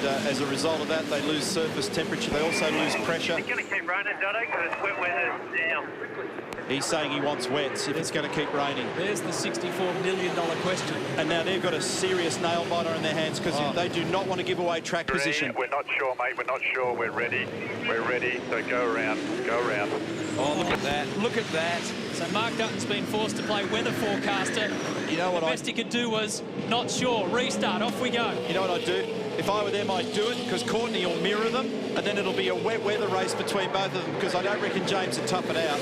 as a result of that, they lose surface temperature. They also lose pressure. It's going to keep raining, Dotto, because wet weather now. He's saying he wants wets if it's going to keep raining. There's the $64 million question. And now they've got a serious nail biter in their hands because they do not want to give away track position. We're not sure, mate. We're not sure. We're ready. We're ready. So go around. Go around. Oh, look at that. Look at that. So Mark Dutton's been forced to play weather forecaster. You know what? The best he could do was not sure. Restart. Off we go. You know what I'd do? If I were them, I'd do it because Courtney will mirror them, and then it'll be a wet weather race between both of them because I don't reckon James would tough it out.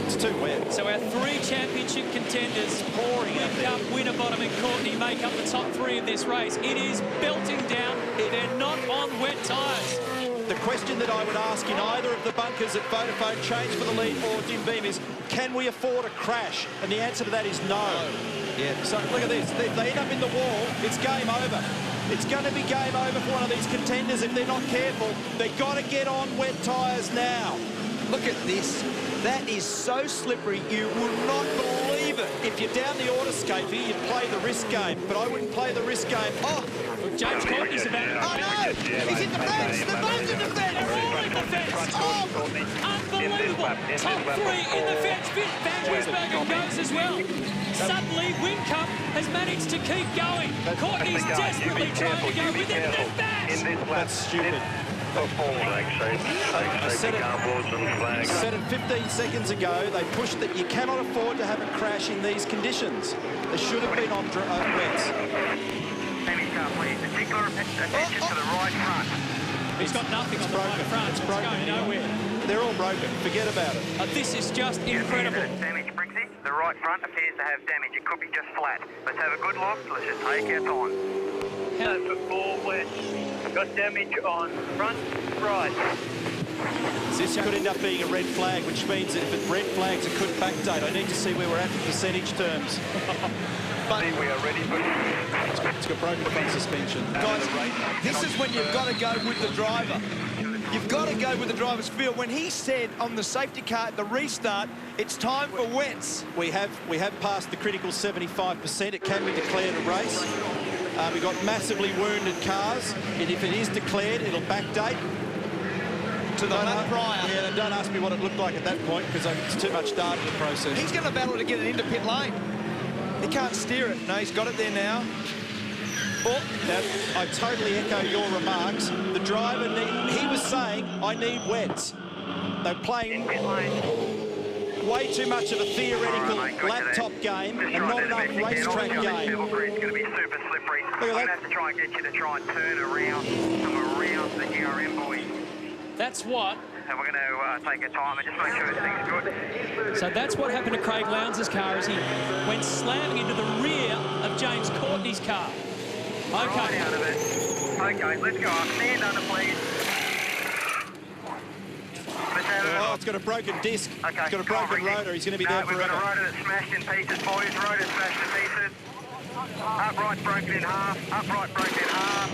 It's too wet. So our three championship contenders, Whincup, Winterbottom and Courtney, make up the top three of this race. It is belting down. They're not on wet tyres. The question that I would ask in either of the bunkers at Vodafone, Change for the Lead or Dim Beam, is can we afford a crash? And the answer to that is no. Yeah. So look at this. If they end up in the wall, it's game over. It's going to be game over for one of these contenders if they're not careful. They've got to get on wet tyres now. Look at this. That is so slippery, you will not believe it. If you're down the autoscape here, you'd play the risk game, but I wouldn't play the risk game. Oh, James Courtney's about it. Oh, no! He's in the fence! The boat's in the fence! They're all in the fence! Oh, unbelievable! Top three in the fence. Van Gisbergen goes as well. Suddenly, Whincup has managed to keep going. Courtney's desperately trying to go within the fence. That's stupid. I said it 15 seconds ago. They pushed that you cannot afford to have a crash in these conditions. They should have been on wets. Particular attention to the right front. He's got nothing on the right front. It's going nowhere. They're all broken. Forget about it. This is just incredible. Damage, Brixie. The right front appears to have damage. It could be just flat. Let's have a good look. Let's just take our time. For 4 wet. Got damage on front right. This could end up being a red flag, which means that if it's red flags, it could backdate. I need to see where we're at in percentage terms. But we are ready for it's got broken front suspension. Guys, this is when you've got to go with the driver. You've got to go with the driver's feel. When he said on the safety car at the restart, it's time for wets. We have passed the critical 75%. It can be declared a race. We've got massively wounded cars, and if it is declared, it'll backdate. To the lap prior. Yeah, don't ask me what it looked like at that point, because it's too much data to process. He's going to battle to get it into pit lane. He can't steer it. No, he's got it there now. Oh, now, I totally echo your remarks. The driver, he was saying, I need wets. They're playing way too much of a theoretical laptop game and not enough racetrack game. It's going to be super slippery. I'm going to have to try and get you to try and turn around from around the GRM buoy. That's what. And we're going to take our time and just make sure this thing's good. So that's what happened to Craig Lowndes' car as he went slamming into the rear of James Courtney's car. Okay. Right out of it. Okay, let's go up. Stand under, please. Oh, it's got a broken disc. Okay, it's got a broken rotor. He's going to be there forever. We've got a rotor that's smashed in pieces, boys. Rotor smashed in pieces. Upright broken in half. Upright broken in half.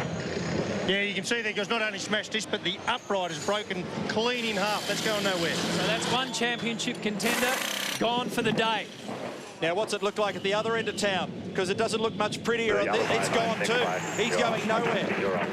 Yeah, you can see there goes not only smashed this, but the upright is broken clean in half. That's going nowhere. So that's one championship contender gone for the day. Now, what's it look like at the other end of town? Because it doesn't look much prettier. It's gone too. He's going nowhere.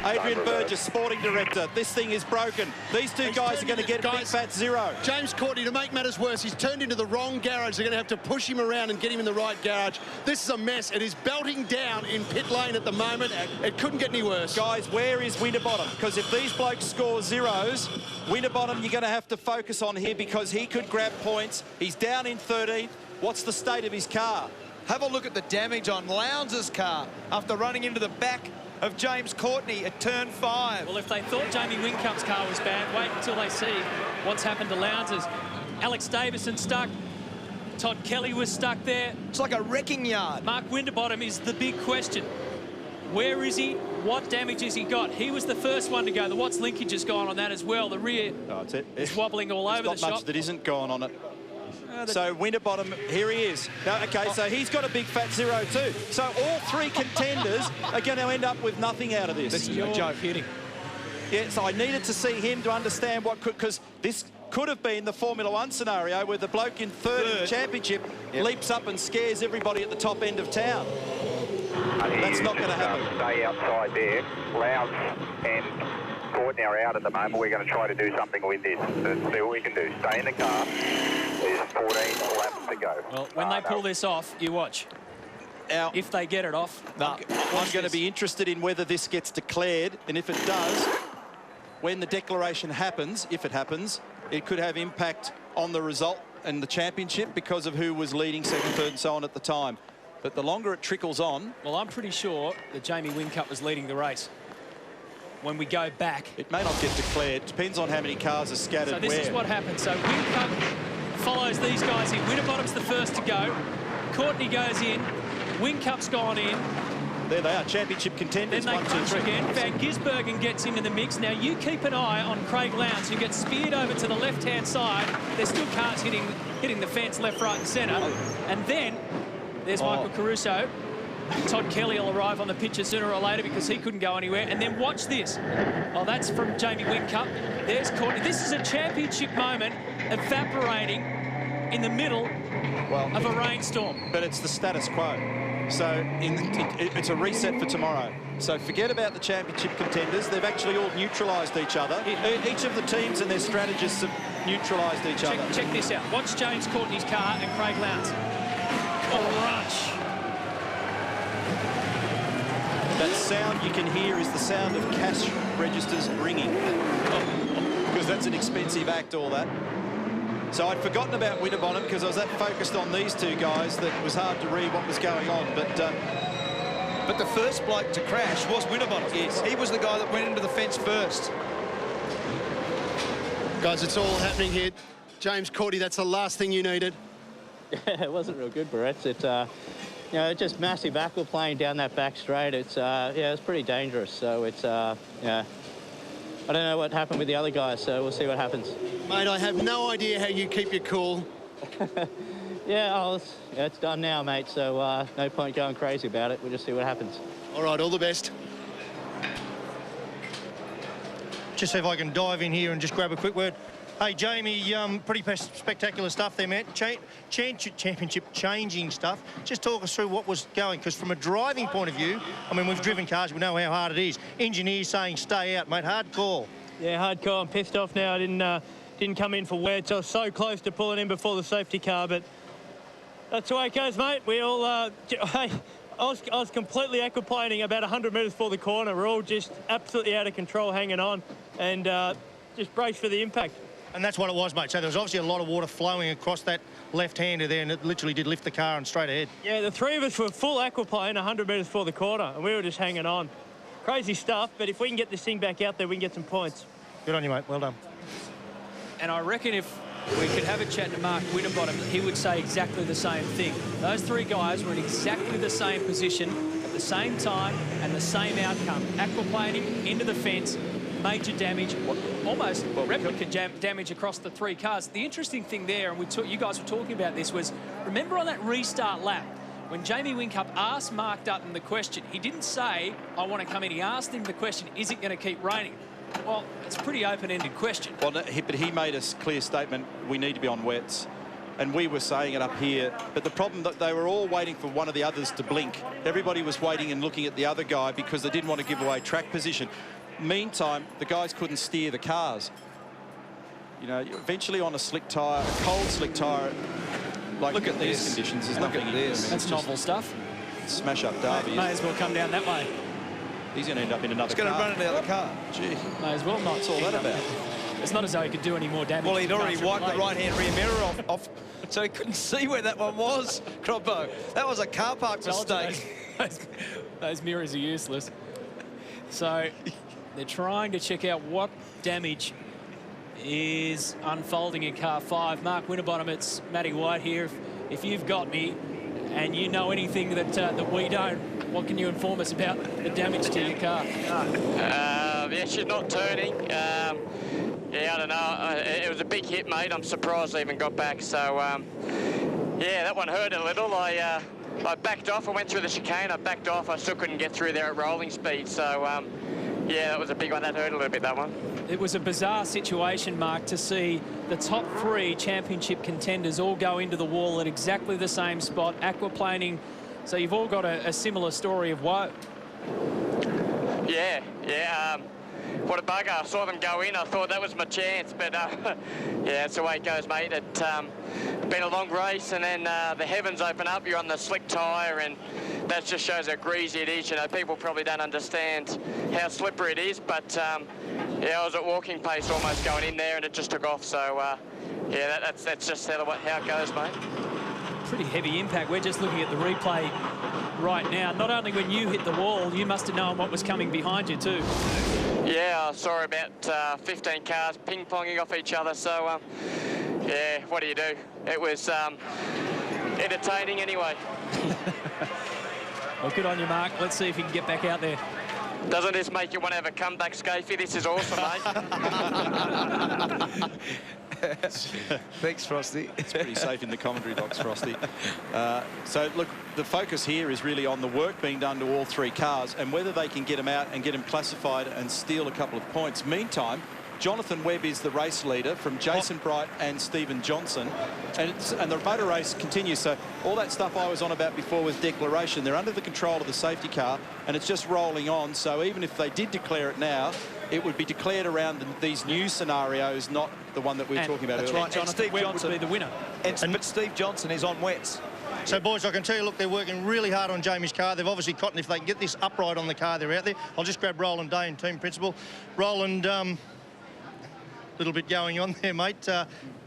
Adrian Burgess, sporting director. This thing is broken. These two guys are going to get big fat zero. James Courtney, to make matters worse, he's turned into the wrong garage. They're going to have to push him around and get him in the right garage. This is a mess. It is belting down in pit lane at the moment. It couldn't get any worse. Guys, where is Winterbottom? Because if these blokes score zeros, Winterbottom, you're going to have to focus on here because he could grab points. He's down in 13th. What's the state of his car? Have a look at the damage on Lowndes' car after running into the back of James Courtney at turn 5. Well, if they thought Jamie Whincup's car was bad, wait until they see what's happened to Lowndes'. Alex Davison stuck. Todd Kelly was stuck there. It's like a wrecking yard. Mark Winterbottom is the big question. Where is he? What damage has he got? He was the first one to go. The Watts linkage has gone on that as well. The rear is wobbling all over the shop. There's not much that isn't gone on it. So Winterbottom, here he is. Now, okay, so he's got a big fat zero too. So all three contenders are going to end up with nothing out of this. This is a joke hitting. Yeah, so I needed to see him to understand what could, because this could have been the Formula One scenario where the bloke in third in the championship leaps up and scares everybody at the top end of town. That's not going to happen. Stay outside there. Louds and Courtney are out at the moment. We're going to try to do something with this. Let's see what we can do. Stay in the car. There's 14 laps to go. Well, when they pull this off, you watch. Now, if they get it off, I'm going to be interested in whether this gets declared, and if it does, when the declaration happens, if it happens, it could have impact on the result and the championship because of who was leading second, third and so on at the time. But the longer it trickles on... Well, I'm pretty sure that Jamie Whincup was leading the race. When we go back... It may not get declared. Depends on how many cars are scattered So this is what happens. So Whincup follows these guys in. Winterbottom's the first to go. Courtney goes in. Whincup's gone in. There they are, championship contenders. Then they punch again. Van Gisbergen gets into the mix. Now you keep an eye on Craig Lowndes, who gets speared over to the left-hand side. There's still cars hitting the fence left, right and centre. And then there's Michael Caruso. Todd Kelly will arrive on the picture sooner or later because he couldn't go anywhere. And then watch this. Oh, that's from Jamie Whincup. There's Courtney. This is a championship moment evaporating in the middle of a rainstorm. But it's the status quo. So it's a reset for tomorrow. So forget about the championship contenders. They've actually all neutralised each other. Each of the teams and their strategists have neutralised each other. Check this out. Watch James Courtney's car and Craig Lowndes. Rush. That sound you can hear is the sound of cash registers ringing. Because that's an expensive act, all that. So I'd forgotten about Winterbottom because I was that focused on these two guys that it was hard to read what was going on. But the first bloke to crash was Winterbottom. Yes. He was the guy that went into the fence first. Guys, it's all happening here. James Courtney, that's the last thing you needed. Yeah, it wasn't real good, Barrett. It, you know, just massive aquaplane down that back straight. It's, yeah, it's pretty dangerous. So it's, yeah. I don't know what happened with the other guys, so we'll see what happens. Mate, I have no idea how you keep your cool. Yeah, it's done now, mate, so no point going crazy about it. We'll just see what happens. All right, all the best. Just see if I can dive in here and just grab a quick word. Hey, Jamie, pretty spectacular stuff there, man. Championship changing stuff. Just talk us through what was going, because from a driving point of view, I mean, we've driven cars, we know how hard it is. Engineers saying stay out, mate, hard call. Yeah, hard call. I'm pissed off now. I didn't come in for wets. I was so close to pulling in before the safety car, but that's the way it goes, mate. We all, I was completely aquaplaning about 100 metres before the corner. We're all just absolutely out of control, hanging on, and just brace for the impact. And that's what it was, mate. So there was obviously a lot of water flowing across that left-hander there, and it literally did lift the car and straight ahead. Yeah, the three of us were full aquaplane 100 metres before the corner, and we were just hanging on. Crazy stuff, but if we can get this thing back out there, we can get some points. Good on you, mate. Well done. And I reckon if we could have a chat to Mark Winterbottom, he would say exactly the same thing. Those three guys were in exactly the same position at the same time and the same outcome. Aquaplaning into the fence, major damage, almost replica damage across the three cars. The interesting thing there, and you guys were talking about this, was remember on that restart lap, when Jamie Whincup asked Mark Dutton the question, he didn't say, I want to come in. He asked him the question, is it going to keep raining? Well, it's a pretty open-ended question. Well, but he made a clear statement, we need to be on wets. And we were saying it up here. But the problem that they were all waiting for one of the others to blink. Everybody was waiting and looking at the other guy because they didn't want to give away track position. Meantime, the guys couldn't steer the cars. You know, eventually on a slick tyre, a cold slick tyre, like look at these conditions, there's nothing in this. That's novel stuff. Smash up Derby. May as well come down that way. He's going to end up in another car. He's going to run into the other car. Gee. May as well not. What's all that about? It's not as though he could do any more damage. Well, he'd already wiped the right-hand rear mirror off, so he couldn't see where that one was, Crobbo. That was a car park mistake. Those mirrors are useless. So they're trying to check out what damage is unfolding in car 5. Mark Winterbottom, it's Matty White here. If you've got me and you know anything that we don't, what can you inform us about the damage to your car? Yeah, she's not turning. Yeah, I don't know. It was a big hit, mate. I'm surprised I even got back. So, yeah, that one hurt a little. I backed off. I went through the chicane. I backed off. I still couldn't get through there at rolling speed. So, yeah, that was a big one. That hurt a little bit, that one. It was a bizarre situation, Mark, to see the top 3 championship contenders all go into the wall at exactly the same spot, aquaplaning So you've all got a similar story of woe. Yeah. What a bugger. I saw them go in. I thought that was my chance, but yeah, that's the way it goes, mate. It's been a long race, and then the heavens open up. You're on the slick tyre, and that just shows how greasy it is. You know, people probably don't understand how slippery it is, but yeah, I was at walking pace almost going in there, and it just took off. So yeah, that's just how it goes, mate. Pretty heavy impact. We're just looking at the replay right now. Not only when you hit the wall, you must have known what was coming behind you too. Yeah, I saw about 15 cars ping-ponging off each other, so yeah, what do you do? It was entertaining anyway. Well, good on you, Mark. Let's see if you can get back out there. Doesn't this make you want to have a comeback, Scafey? This is awesome, mate. Thanks, Frosty. It's pretty safe in the commentary box, Frosty. So, look, the focus here is really on the work being done to all three cars and whether they can get them out and get them classified and steal a couple of points. Meantime, Jonathan Webb is the race leader from Jason Bright and Stephen Johnson. And the motor race continues. So all that stuff I was on about before with declaration, they're under the control of the safety car and it's just rolling on. So even if they did declare it now, it would be declared around these new scenarios, not the one that we were talking about earlier. Right. Jonathan Webb would be the winner. But Steve Johnson is on wets. So, boys, I can tell you, look, they're working really hard on Jamie's car. They've obviously cotton. If they can get this upright on the car, they're out there. I'll just grab Roland Dane, team principal. Roland, little bit going on there, mate. How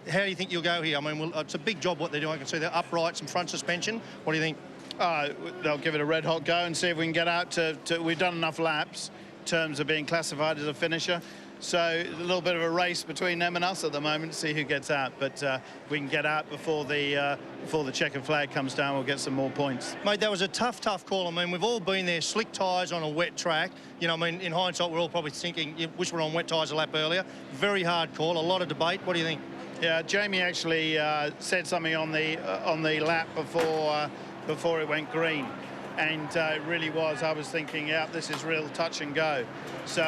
do you think you'll go here? I mean, it's a big job what they're doing. I can see they're upright, some front suspension. What do you think? They'll give it a red-hot go and see if we can get out to... We've done enough laps in terms of being classified as a finisher. So a little bit of a race between them and us at the moment to see who gets out. But if we can get out before the checkered flag comes down, we'll get some more points. Mate, that was a tough call. I mean, we've all been there, slick tyres on a wet track. You know, I mean, in hindsight, we're all probably thinking, you wish we were on wet tyres a lap earlier. Very hard call, a lot of debate. What do you think? Yeah, Jamie actually said something on the lap before it went green. And it really was. I was thinking, yeah, this is real touch and go. So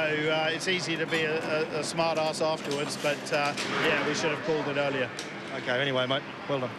it's easy to be a smart ass afterwards, but yeah, we should have called it earlier. Okay, anyway, mate, well done.